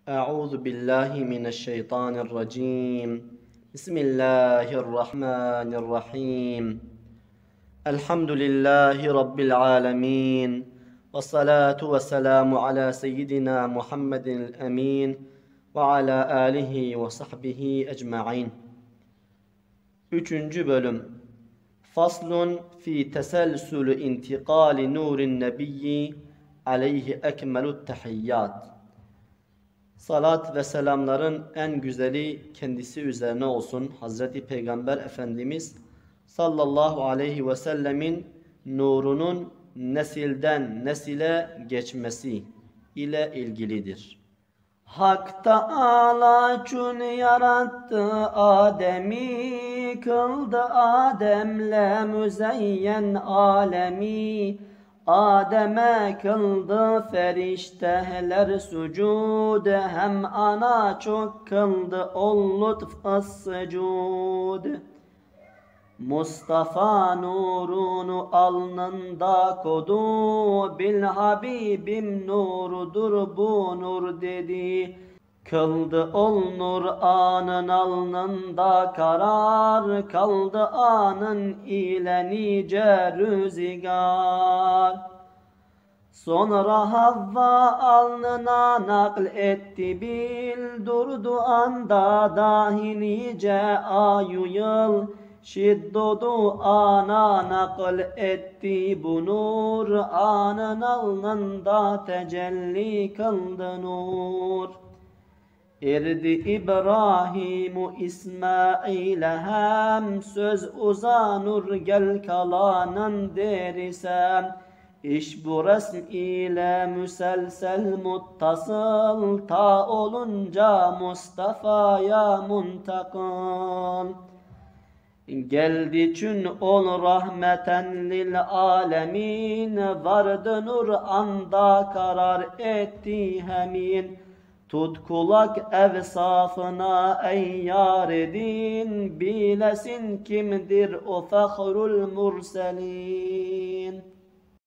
أعوذ بالله من الشيطان الرجيم. بسم الله الرحمن الرحيم. الحمد لله رب العالمين، والصلاة والسلام على سيدنا محمد الأمين وعلى آله وصحبه أجمعين. 3. bölüm. Faslun fi teselsülü intikali nurin nebiyyi aleyhi ekmelut tahiyyat. Salat ve selamların en güzeli kendisi üzerine olsun. Hazreti Peygamber Efendimiz sallallahu aleyhi ve sellemin nurunun nesilden nesile geçmesi ile ilgilidir. Hak Teâlâ çün yarattı Adem'i, kıldı Adem'le müzeyyen alemi. Adem'e kıldı ferişteler sucud, hem ana çok kıldı ol lütf-ı sucud. Mustafa nurunu alnında kodu, bil Habibim nurudur bu nur dedi. Kıldı ol nur anın alnında karar, kaldı anın ile nice rüzgar. Sonra Havva alnına nakl etti bil, durdu anda dahi nice ayu yıl. Şiddodu ana nakl etti bu nur, anın alnında tecelli kıldı nur. Erdi İbrahim-u İsmail'e hem, söz uzanur gel kalanın derisem. İş bu resm ile müselsel muttasıl, ta olunca Mustafa'ya muntakıl. Geldi çün ol rahmeten lil alemin, vardı nur anda karar etti hemin. Tut kulak evsafına ey yaredin, bilesin kimdir o fahrul murselin.